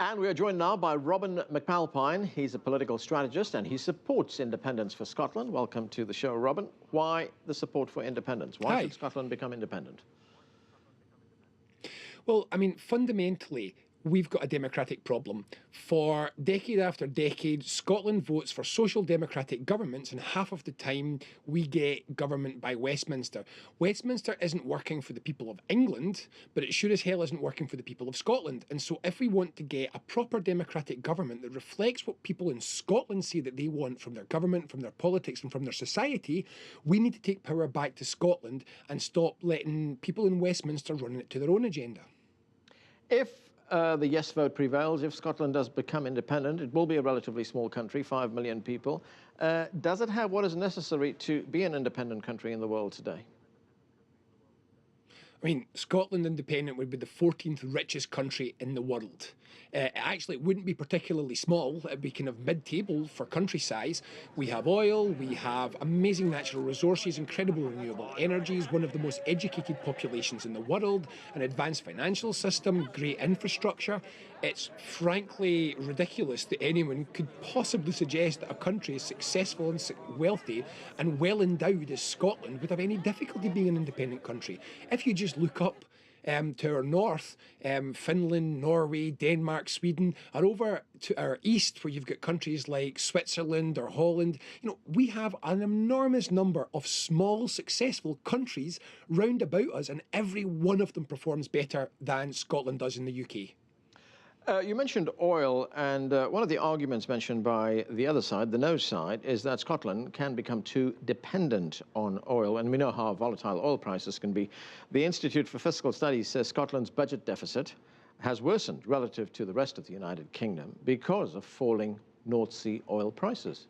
And we are joined now by Robin McAlpine. He's a political strategist and he supports independence for Scotland. Welcome to the show, Robin. Why the support for independence? Why should Scotland become independent? Well, I mean, fundamentally, we've got a democratic problem. For decade after decade, Scotland votes for social democratic governments, and half of the time we get government by Westminster. Westminster isn't working for the people of England, but it sure as hell isn't working for the people of Scotland. And so if we want to get a proper democratic government that reflects what people in Scotland say that they want from their government, from their politics, and from their society, we need to take power back to Scotland and stop letting people in Westminster run it to their own agenda. If the yes vote prevails, if Scotland does become independent, it will be a relatively small country, 5 million people. Does it have what is necessary to be an independent country in the world today? I mean, Scotland independent would be the 14th richest country in the world. Actually, it wouldn't be particularly small. It'd be kind of mid-table for country size. We have oil, we have amazing natural resources, incredible renewable energies, one of the most educated populations in the world, an advanced financial system, great infrastructure. It's frankly ridiculous that anyone could possibly suggest that a country as successful and wealthy and well endowed as Scotland would have any difficulty being an independent country. If you just look up to our north, Finland, Norway, Denmark, Sweden, or over to our east where you've got countries like Switzerland or Holland, we have an enormous number of small, successful countries round about us, and every one of them performs better than Scotland does in the UK. You mentioned oil, and one of the arguments mentioned by the other side, the no side, is that Scotland can become too dependent on oil, and we know how volatile oil prices can be. The Institute for Fiscal Studies says Scotland's budget deficit has worsened relative to the rest of the United Kingdom because of falling North Sea oil prices.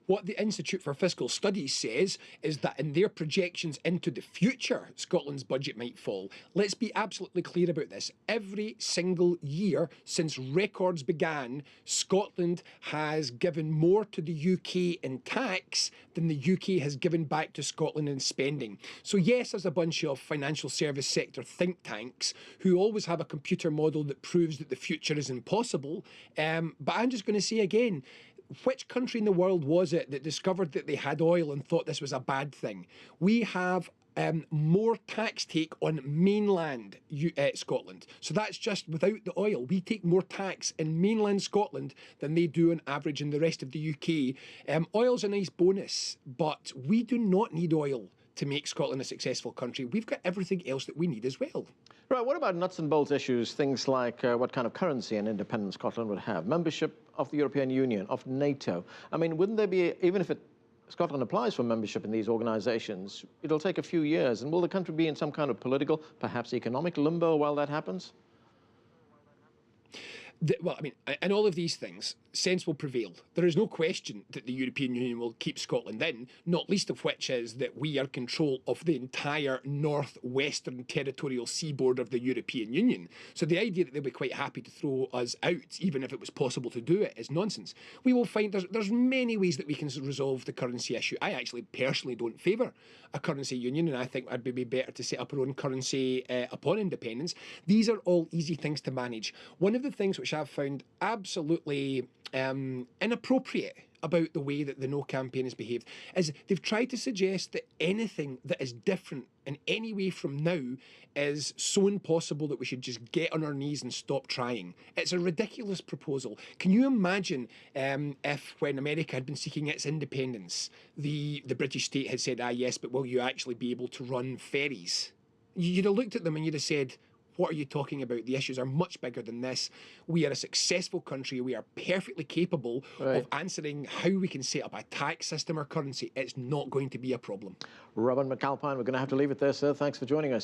What the Institute for Fiscal Studies says is that in their projections into the future, Scotland's budget might fall. Let's be absolutely clear about this. Every single year since records began, Scotland has given more to the UK in tax than the UK has given back to Scotland in spending. So yes, there's a bunch of financial service sector think tanks who always have a computer model that proves that the future is impossible. But I'm just going to say again, which country in the world was it that discovered that they had oil and thought this was a bad thing? We have more tax take on mainland Scotland. So that's just without the oil. We take more tax in mainland Scotland than they do on average in the rest of the UK. Oil's a nice bonus, but we do not need oil to make Scotland a successful country. We've got everything else that we need as well. Right, what about nuts and bolts issues, things like what kind of currency an independent Scotland would have, membership of the European Union, of NATO? I mean, wouldn't there be, even if Scotland applies for membership in these organisations, it'll take a few years, and will the country be in some kind of political, perhaps economic limbo while that happens? Well, I mean, in all of these things, sense will prevail. There is no question that the European Union will keep Scotland in, not least of which is that we are in control of the entire northwestern territorial seaboard of the European Union. So the idea that they'll be quite happy to throw us out, even if it was possible to do it, is nonsense. We will find there's many ways that we can resolve the currency issue. I actually personally don't favour a currency union, and I think it'd be better to set up our own currency upon independence. These are all easy things to manage. One of the things which I've found absolutely inappropriate about the way that the No campaign has behaved is they've tried to suggest that anything that is different in any way from now is so impossible that we should just get on our knees and stop trying. It's a ridiculous proposal. Can you imagine if when America had been seeking its independence, the British state had said, yes, but will you actually be able to run ferries? You'd have looked at them and you'd have said, what are you talking about? The issues are much bigger than this. We are a successful country. We are perfectly capable of answering how we can set up a tax system or currency. It's not going to be a problem. Robin McAlpine, we're going to have to leave it there, sir. Thanks for joining us.